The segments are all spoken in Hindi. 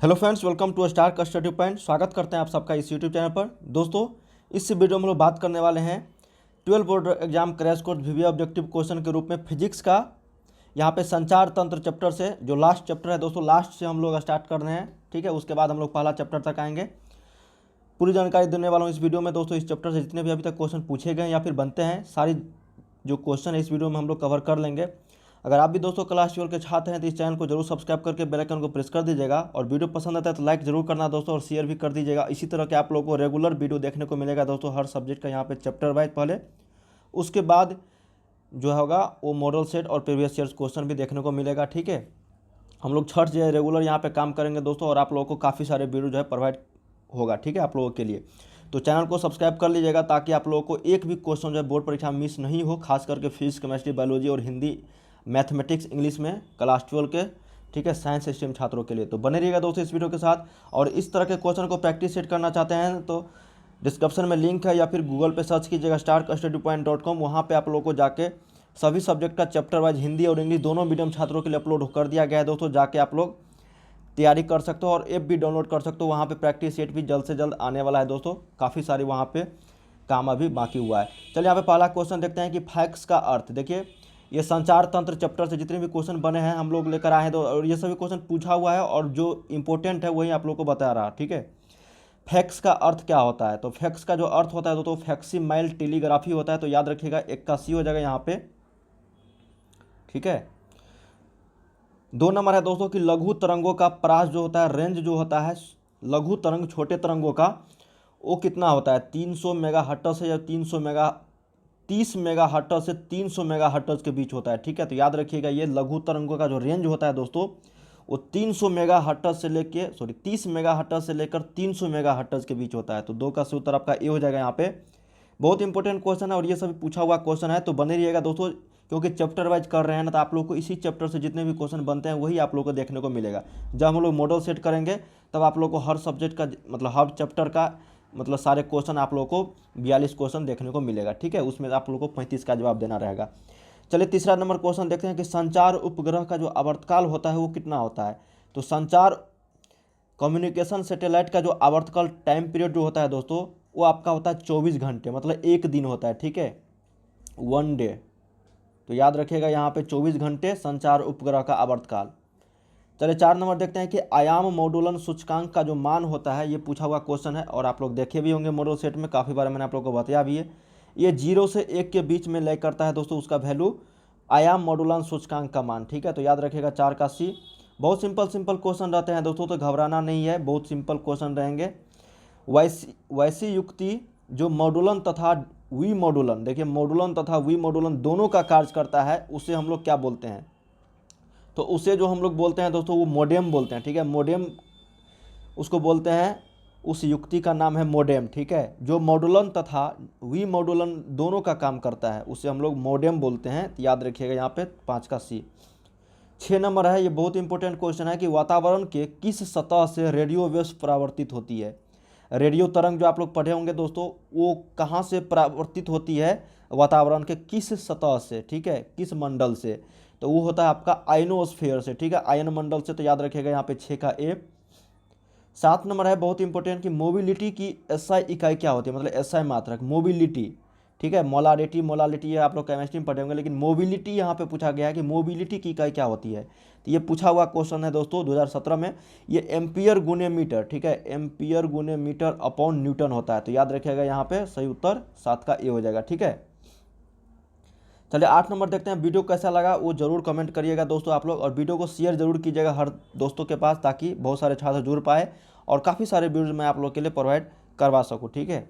Hello friends, welcome to star का स्टडी पॉइंट। स्वागत करते हैं आप सबका इस यूट्यूब चैनल पर। दोस्तों, इस वीडियो में हम लोग बात करने वाले हैं 12 board exam crash course VVI objective question के रूप में फिजिक्स का यहाँ पे संचार तंत्र चैप्टर से जो लास्ट चैप्टर है दोस्तों, लास्ट से हम लोग स्टार्ट कर रहे हैं। ठीक है, उसके बाद हम लोग पहला चैप्टर तक आएंगे। पूरी जानकारी देने वाला हूँ इस वीडियो में दोस्तों। इस चैप्टर से जितने भी अभी तक क्वेश्चन पूछे गए या फिर बनते हैं, सारी जो क्वेश्चन है इस वीडियो में हम लोग कवर कर लेंगे। अगर आप भी दोस्तों क्लास 12 के छात्र हैं तो इस चैनल को जरूर सब्सक्राइब करके बेल आइकन को प्रेस कर दीजिएगा, और वीडियो पसंद आता है तो लाइक जरूर करना दोस्तों, और शेयर भी कर दीजिएगा। इसी तरह के आप लोगों को रेगुलर वीडियो देखने को मिलेगा दोस्तों, हर सब्जेक्ट का यहाँ पे चैप्टर वाइज पहले, उसके बाद जो होगा वो मॉडल सेट और प्रीवियस ईयर्स क्वेश्चन भी देखने को मिलेगा। ठीक है, हम लोग छठ जो है रेगुलर यहाँ पे काम करेंगे दोस्तों, और आप लोगों को काफ़ी सारे वीडियो जो है प्रोवाइड होगा। ठीक है, आप लोगों के लिए तो चैनल को सब्सक्राइब कर लीजिएगा, ताकि आप लोगों को एक भी क्वेश्चन जो है बोर्ड परीक्षा मिस नहीं हो, खास करके फिजिक्स, केमिस्ट्री, बायोलॉजी और हिंदी, मैथमेटिक्स, इंग्लिश में क्लास 12 के, ठीक है, साइंस स्ट्रीम छात्रों के लिए। तो बने रहिएगा दोस्तों इस वीडियो के साथ। और इस तरह के क्वेश्चन को प्रैक्टिस सेट करना चाहते हैं तो डिस्क्रिप्शन में लिंक है, या फिर गूगल पे सर्च कीजिएगा starstudypoint.com। वहाँ पे आप लोगों को जाके सभी सब्जेक्ट का चैप्टर वाइज हिंदी और इंग्लिश दोनों मीडियम छात्रों के लिए अपलोड कर दिया गया है दोस्तों। जाके आप लोग तैयारी कर सकते हो और ऐप भी डाउनलोड कर सकते हो। वहाँ पे प्रैक्टिस सेट भी जल्द से जल्द आने वाला है दोस्तों। काफ़ी सारी वहाँ पे काम अभी बाकी हुआ है। चलिए यहाँ पे पहला क्वेश्चन देखते हैं कि फैक्स का अर्थ। देखिए, ये संचार तंत्र चैप्टर से जितने भी क्वेश्चन बने हैं हम लोग लेकर आए हैं, तो और ये सभी क्वेश्चन पूछा हुआ है, और जो इंपॉर्टेंट है वही आप लोग को बता रहा है। ठीक है, फैक्स का अर्थ क्या होता है? तो फैक्स का जो अर्थ होता है तो फैक्सीमाइल टेलीग्राफी होता है। तो याद रखिएगा 81 हो जाएगा यहाँ पे। ठीक है, 2 नंबर है दोस्तों कि लघु तरंगों का प्रास जो होता है, रेंज जो होता है लघु तरंग, छोटे तरंगों का, वो कितना होता है? 300 मेगा हर्ट्ज है, या 30 मेगा हर्ट्ज से 300 मेगा हर्ट्ज के बीच होता है। ठीक है, तो याद रखिएगा ये लघु तरंगों का जो रेंज होता है दोस्तों, वो 300 मेगा हर्ट्ज से लेके 30 मेगा हर्ट्ज से लेकर 300 मेगा हर्ट्ज के बीच होता है। तो 2 का सही उत्तर आपका ए हो जाएगा यहाँ पे। बहुत इंपॉर्टेंट क्वेश्चन है, और ये सभी पूछा हुआ क्वेश्चन है, तो बने रहिएगा दोस्तों, क्योंकि चैप्टर वाइज कर रहे हैं ना, तो आप लोग को इसी चैप्टर से जितने भी क्वेश्चन बनते हैं वही आप लोग को देखने को मिलेगा। जब हम लोग मॉडल सेट करेंगे तब आप लोग को हर सब्जेक्ट का मतलब हर चैप्टर का मतलब सारे क्वेश्चन आप लोग को 42 क्वेश्चन देखने को मिलेगा। ठीक है, उसमें आप लोग को 35 का जवाब देना रहेगा। चलिए तीसरा नंबर क्वेश्चन देखते हैं कि संचार उपग्रह का जो आवर्तकाल होता है वो कितना होता है? तो संचार कम्युनिकेशन सैटेलाइट का जो आवर्तकाल टाइम पीरियड जो होता है दोस्तों, वो आपका होता है 24 घंटे, मतलब एक दिन होता है। ठीक है, 1 डे। तो याद रखिएगा यहाँ पे 24 घंटे संचार उपग्रह का आवर्तकाल। चलिए 4 नंबर देखते हैं कि आयाम मॉडुलन सूचकांक का जो मान होता है, ये पूछा हुआ क्वेश्चन है, और आप लोग देखे भी होंगे मॉडल सेट में, काफ़ी बार मैंने आप लोग को बताया भी है। ये 0 से 1 के बीच में लय करता है दोस्तों, उसका वैल्यू आयाम मॉडुलन सूचकांक का मान। ठीक है, तो याद रखिएगा 4 का सी। बहुत सिंपल क्वेश्चन रहते हैं दोस्तों, तो घबराना नहीं है, बहुत सिंपल क्वेश्चन रहेंगे। वैसी युक्ति जो मॉडुलन तथा वी मॉडुलन, देखिए मॉडुलन तथा वी मॉडुलन दोनों का कार्य करता है, उसे हम लोग क्या बोलते हैं? तो उसे जो हम लोग बोलते हैं दोस्तों वो मोडेम बोलते हैं। ठीक है, मोडेम उसको बोलते हैं, उस युक्ति का नाम है मोडेम। ठीक है, जो मॉडुलन तथा वी मॉडुलन दोनों का काम करता है उसे हम लोग मोडेम बोलते हैं। तो याद रखिएगा यहाँ पे 5 का सी। 6 नंबर है, ये बहुत इंपॉर्टेंट क्वेश्चन है कि वातावरण के किस सतह से रेडियो वेव्स परावर्तित होती है? रेडियो तरंग जो आप लोग पढ़े होंगे दोस्तों, वो कहाँ से परावर्तित होती है? वातावरण के किस सतह से? ठीक है, किस मंडल से? तो वो होता है आपका आयनोस्फीयर से। ठीक है, आयन मंडल से। तो याद रखिएगा यहाँ पे 6 का ए। 7 नंबर है बहुत इंपॉर्टेंट कि मोबिलिटी की एसआई इकाई क्या होती है, मतलब एसआई मात्रक मोबिलिटी। ठीक है, मोलालिटी ये आप लोग केमिस्ट्री में पढ़े होंगे, लेकिन मोबिलिटी यहाँ पे पूछा गया है कि मोबिलिटी की इकाई क्या होती है। तो ये पूछा हुआ क्वेश्चन है दोस्तों 2017 में। ये एम्पियर गुने मीटर, ठीक है, एम्पियर गुने मीटर अपॉन न्यूटन होता है। तो याद रखिएगा यहाँ पे सही उत्तर 7 का ए हो जाएगा। ठीक है, चलिए 8 नंबर देखते हैं। वीडियो कैसा लगा वो जरूर कमेंट करिएगा दोस्तों आप लोग, और वीडियो को शेयर जरूर कीजिएगा हर दोस्तों के पास, ताकि बहुत सारे छात्र जुड़ पाए और काफ़ी सारे वीडियोज मैं आप लोग के लिए प्रोवाइड करवा सकूँ। ठीक है,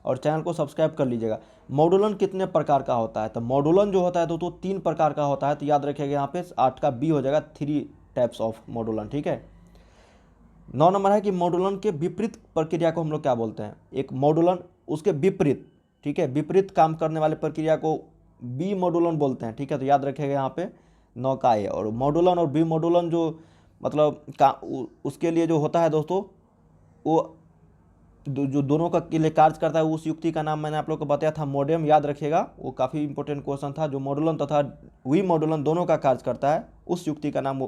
और चैनल को सब्सक्राइब कर लीजिएगा। मॉडुलन कितने प्रकार का होता है? तो मॉडुलन जो होता है दोस्तों 3 प्रकार का होता है। तो याद रखिएगा यहाँ पे 8 का बी हो जाएगा, 3 टाइप्स ऑफ मॉडुलन। ठीक है, 9 नंबर है कि मॉडुलन के विपरीत प्रक्रिया को हम लोग क्या बोलते हैं? एक मॉडुलन उसके विपरीत, ठीक है, विपरीत काम करने वाले प्रक्रिया को बी मॉडुलन बोलते हैं। ठीक है, तो याद रखिएगा यहाँ पे 9 का ए। और मॉडुलन और बी मॉडुलन जो मतलब उसके लिए जो होता है दोस्तों, वो जो दोनों का के लिए कार्य करता है, उस युक्ति का नाम मैंने आप लोग को बताया था मोडेम। याद रखिएगा, वो काफ़ी इंपॉर्टेंट क्वेश्चन था। जो मॉडुलन तथा वी मॉडुलन दोनों का कार्य करता है, उस युक्ति का नाम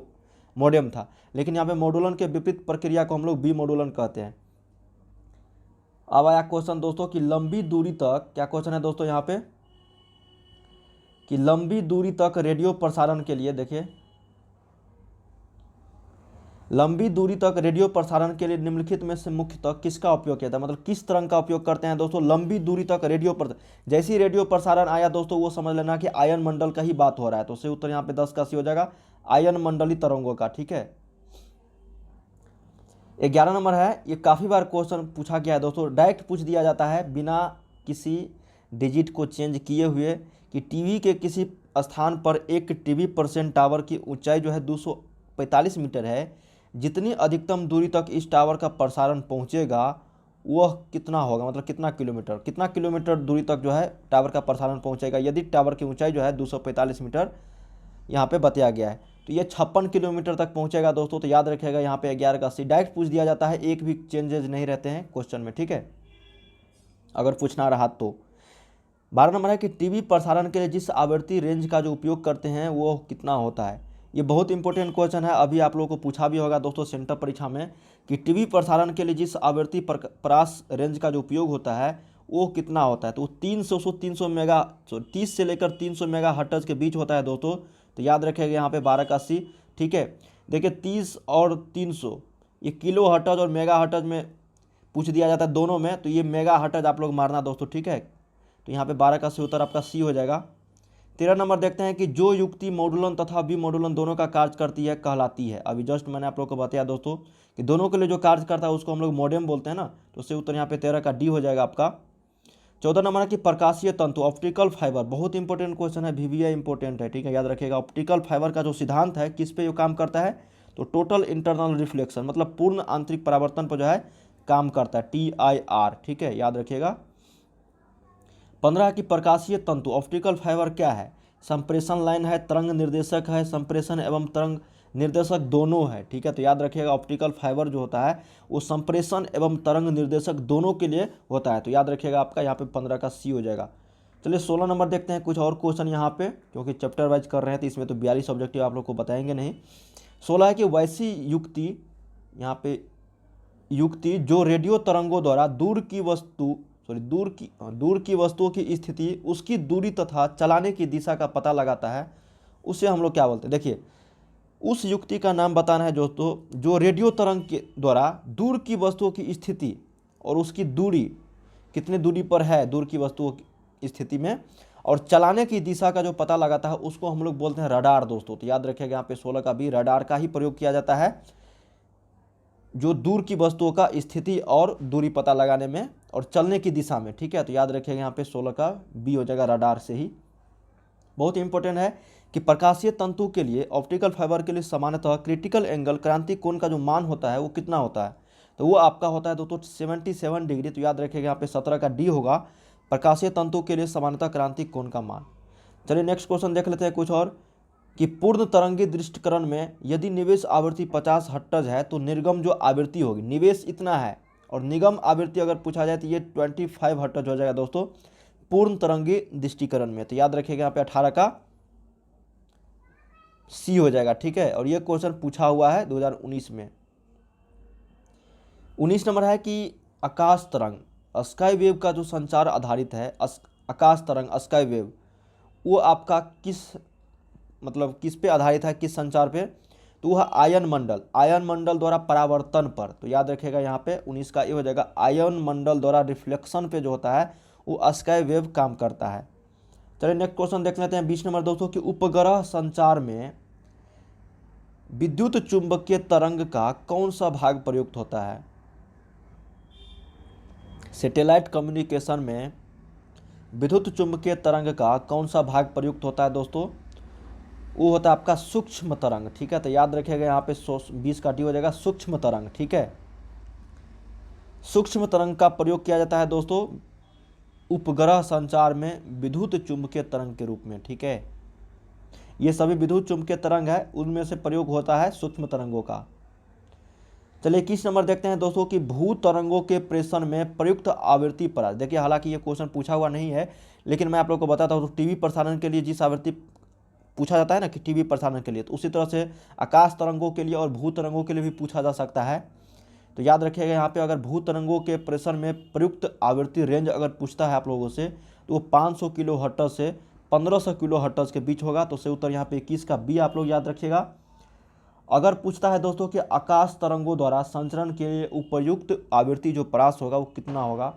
मॉडेम था। लेकिन यहाँ पे मॉडुलन के विपरीत प्रक्रिया को हम लोग बी मॉडुलन कहते हैं। अब आया क्वेश्चन दोस्तों कि लंबी दूरी तक, क्या क्वेश्चन है दोस्तों यहाँ पे कि लंबी दूरी तक रेडियो प्रसारण के लिए, देखिए लंबी दूरी तक रेडियो प्रसारण के लिए निम्नलिखित में से मुख्यतः किसका उपयोग किया था, मतलब किस तरंग का उपयोग करते हैं दोस्तों लंबी दूरी तक रेडियो जैसे ही रेडियो प्रसारण आया दोस्तों वो समझ लेना कि आयन मंडल का ही बात हो रहा है। तो सही उत्तर यहाँ पे 10 का सी हो जाएगा आयन मंडली तरंगों का। ठीक है, 11 नंबर है, ये काफ़ी बार क्वेश्चन पूछा गया है दोस्तों, डायरेक्ट पूछ दिया जाता है बिना किसी डिजिट को चेंज किए हुए कि टीवी के किसी स्थान पर एक टीवी परसेंट टावर की ऊंचाई जो है 245 मीटर है, जितनी अधिकतम दूरी तक इस टावर का प्रसारण पहुंचेगा वह कितना होगा, मतलब कितना किलोमीटर दूरी तक जो है टावर का प्रसारण पहुंचेगा यदि टावर की ऊंचाई जो है 245 मीटर यहाँ पे बताया गया है। तो ये 56 किलोमीटर तक पहुंचेगा दोस्तों। तो याद रखिएगा यहाँ पे 11 का सी डायरेक्ट पूछ दिया जाता है, एक भी चेंजेज नहीं रहते हैं क्वेश्चन में। ठीक है, अगर पूछना रहा तो। 12 नंबर है कि टीवी प्रसारण के लिए जिस आवृत्ति रेंज का जो उपयोग करते हैं वो कितना होता है। ये बहुत इंपॉर्टेंट क्वेश्चन है, अभी आप लोगों को पूछा भी होगा दोस्तों सेंटर परीक्षा में कि टीवी प्रसारण के लिए जिस आवृत्ति प्रकाश रेंज का जो उपयोग होता है वो कितना होता है। तो 300 मेगा 30 से लेकर 300 मेगा हर्ट्ज के बीच होता है दोस्तों। तो याद रखिएगा यहाँ पे 12 का सी। ठीक है, देखिए 30 और 300 ये किलो हर्ट्ज और मेगा हर्ट्ज में पूछ दिया जाता है दोनों में, तो ये मेगा हर्ट्ज आप लोग मारना दोस्तों। ठीक है, तो यहाँ पे 12 का सी उत्तर आपका सी हो जाएगा। 13 नंबर देखते हैं कि जो युक्ति मॉडुलन तथा बी मॉडुलन दोनों का कार्य करती है कहलाती है। अभी जस्ट मैंने आप लोग को बताया दोस्तों कि दोनों के लिए जो कार्य करता है उसको हम लोग मॉडेम बोलते हैं ना, तो उससे उत्तर यहाँ पे 13 का डी हो जाएगा आपका। 14 नंबर है कि प्रकाशीय तंतु ऑप्टिकल फाइबर, बहुत इंपॉर्टेंट क्वेश्चन है, VVI इंपॉर्टेंट है। ठीक है, याद रखिएगा ऑप्टिकल फाइबर का जो सिद्धांत है किस पे जो काम करता है, तो टोटल इंटरनल रिफ्लेक्शन मतलब पूर्ण आंतरिक परावर्तन पर जो है काम करता है, TIR। ठीक है, याद रखिएगा। 15 की प्रकाशीय तंतु ऑप्टिकल फाइबर क्या है, संप्रेषण लाइन है, तरंग निर्देशक है, संप्रेषण एवं तरंग निर्देशक दोनों है। ठीक है, तो याद रखिएगा ऑप्टिकल फाइबर जो होता है वो संप्रेषण एवं तरंग निर्देशक दोनों के लिए होता है। तो याद रखिएगा आपका यहाँ पे 15 का सी हो जाएगा। चलिए 16 नंबर देखते हैं कुछ और क्वेश्चन यहाँ पे, क्योंकि चैप्टर वाइज कर रहे हैं तो इसमें तो 42 ऑब्जेक्टिव आप लोग को बताएंगे नहीं। 16 है कि वैसी युक्ति, यहाँ पे युक्ति जो रेडियो तरंगों द्वारा दूर की वस्तुओं की स्थिति, उसकी दूरी तथा चलाने की दिशा का पता लगाता है, उसे हम लोग क्या बोलते हैं। देखिए उस युक्ति का नाम बताना है दोस्तों जो रेडियो तरंग के द्वारा दूर की वस्तुओं की स्थिति और उसकी दूरी, कितनी दूरी पर है दूर की वस्तुओं की स्थिति में, और चलाने की दिशा का जो पता लगाता है उसको हम लोग बोलते हैं रडार दोस्तों। तो याद रखिएगा यहाँ पे 16 का भी रडार का ही प्रयोग किया जाता है, जो दूर की वस्तुओं का स्थिति और दूरी पता लगाने में और चलने की दिशा में। ठीक है, तो याद रखिएगा यहाँ पे 16 का बी हो जाएगा रडार से ही। बहुत इंपॉर्टेंट है कि प्रकाशीय तंतु के लिए ऑप्टिकल फाइबर के लिए सामान्यतः क्रिटिकल एंगल क्रांति कोण का जो मान होता है वो कितना होता है, तो वो आपका होता है दोस्तों 77 डिग्री। तो याद रखिएगा यहाँ पे 17 का डी होगा प्रकाशीय तंतु के लिए सामान्यतः क्रांति कोण का मान। चलिए नेक्स्ट क्वेश्चन देख लेते हैं कुछ और, कि पूर्ण तरंगी दृष्टिकरण में यदि निवेश आवृत्ति 50 हर्ट्ज है तो निर्गम जो आवृत्ति होगी, निवेश इतना है और निगम आवृत्ति अगर पूछा जाए तो ये 25 हर्ट्ज हो जाएगा दोस्तों पूर्ण तरंगी दृष्टिकरण में। तो याद रखिएगा यहाँ पे 18 का सी हो जाएगा। ठीक है, और ये क्वेश्चन पूछा हुआ है 2019 में। 19 नंबर है कि आकाश तरंग स्काई वेव का जो संचार आधारित है, आकाश तरंग स्काई वेव, वो आपका किस पे आधारित है, किस संचार पे, तो वह आयन मंडल द्वारा परावर्तन पर। तो याद रखिएगा यहाँ पे 19 का ये हो जाएगा आयन मंडल द्वारा रिफ्लेक्शन पे जो होता है वो स्काई वेव काम करता है। चलिए नेक्स्ट क्वेश्चन देख लेते हैं 20 नंबर दोस्तों कि उपग्रह संचार में विद्युत चुंबकीय तरंग का कौन सा भाग प्रयुक्त होता है। सैटेलाइट कम्युनिकेशन में विद्युत चुंबकीय तरंग का कौन सा भाग प्रयुक्त होता है दोस्तों, वो होता है आपका सूक्ष्म तरंग। ठीक है, तो याद रखिएगा यहाँ पे 20 का डी हो जाएगा सूक्ष्म तरंग। ठीक है, सूक्ष्म तरंग का प्रयोग किया जाता है दोस्तों उपग्रह संचार में विद्युत चुंबकीय तरंग के रूप में। ठीक है, ये सभी विद्युत चुंबकीय तरंग है, उनमें से प्रयोग होता है सूक्ष्म तरंगों का। चलिए 21 नंबर देखते हैं दोस्तों कि भू तरंगों के प्रेषण में प्रयुक्त आवृत्ति पर। देखिए हालांकि ये क्वेश्चन पूछा हुआ नहीं है, लेकिन मैं आप लोग को बताता हूँ, तो टीवी प्रसारण के लिए जिस आवृत्ति पूछा जाता है ना कि टीवी प्रसारण के लिए, तो उसी तरह से आकाश तरंगों के लिए और भू तरंगों के लिए भी पूछा जा सकता है। तो याद रखिएगा यहाँ पे अगर भू तरंगों के प्रेशर में प्रयुक्त आवृत्ति रेंज अगर पूछता है आप लोगों से तो वो 500 किलो हर्ट्ज से 1500 किलो हर्ट्ज के बीच होगा। तो सही उत्तर यहाँ पे 21 का बी आप लोग याद रखिएगा। अगर पूछता है दोस्तों कि आकाश तरंगों द्वारा संचरण के लिए उपयुक्त आवृत्ति जो परास होगा वो कितना होगा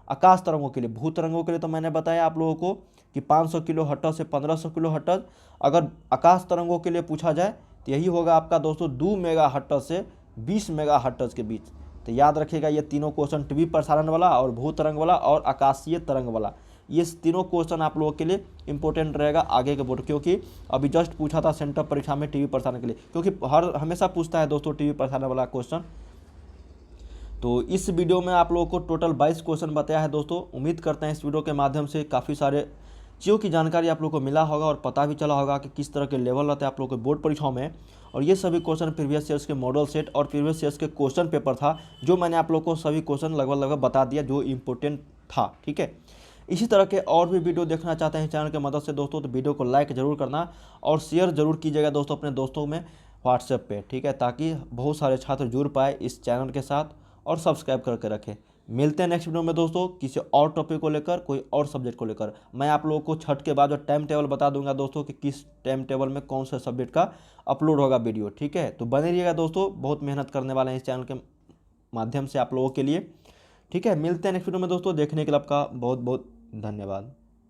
आकाश तरंगों के लिए। भू तरंगों के लिए तो मैंने बताया आप लोगों को कि 500 किलो हर्ट्ज से 1500 किलो हर्ट्ज। अगर आकाश तरंगों के लिए पूछा जाए तो यही होगा आपका दोस्तों 2 मेगा हर्ट्ज से 20 मेगा हर्ट्ज के बीच। तो याद रखिएगा ये तीनों क्वेश्चन टीवी प्रसारण वाला और भू तरंग वाला और आकाशीय तरंग वाला, ये तीनों क्वेश्चन आप लोगों के लिए इंपॉर्टेंट रहेगा आगे के बोर्ड, क्योंकि अभी जस्ट पूछा था सेंटर परीक्षा में टीवी प्रसारण के लिए, क्योंकि हमेशा पूछता है दोस्तों टीवी प्रसारण वाला क्वेश्चन। तो इस वीडियो में आप लोगों को टोटल 22 क्वेश्चन बताया है दोस्तों। उम्मीद करते हैं इस वीडियो के माध्यम से काफ़ी सारे चीज़ों की जानकारी आप लोगों को मिला होगा और पता भी चला होगा कि किस तरह के लेवल रहते हैं आप लोगों के बोर्ड परीक्षाओं में। और ये सभी क्वेश्चन प्रीवियस ईयर्स के मॉडल सेट और प्रीवियस ईयर्स के क्वेश्चन पेपर था, जो मैंने आप लोगों को सभी क्वेश्चन लगभग बता दिया जो इंपॉर्टेंट था। ठीक है, इसी तरह के और भी वीडियो देखना चाहते हैं चैनल की मदद से दोस्तों, तो वीडियो को लाइक जरूर करना और शेयर जरूर कीजिएगा दोस्तों अपने दोस्तों में व्हाट्सएप पे। ठीक है, ताकि बहुत सारे छात्र जुड़ पाए इस चैनल के साथ और सब्सक्राइब करके रखें। मिलते हैं नेक्स्ट वीडियो में दोस्तों किसी और टॉपिक को लेकर, कोई और सब्जेक्ट को लेकर। मैं आप लोगों को छठ के बाद जो टाइम टेबल बता दूंगा दोस्तों कि किस टाइम टेबल में कौन से सब्जेक्ट का अपलोड होगा वीडियो। ठीक है, तो बने रहिएगा दोस्तों, बहुत मेहनत करने वाले हैं इस चैनल के माध्यम से आप लोगों के लिए। ठीक है, मिलते हैं नेक्स्ट वीडियो में दोस्तों, देखने के लिए आपका बहुत बहुत धन्यवाद।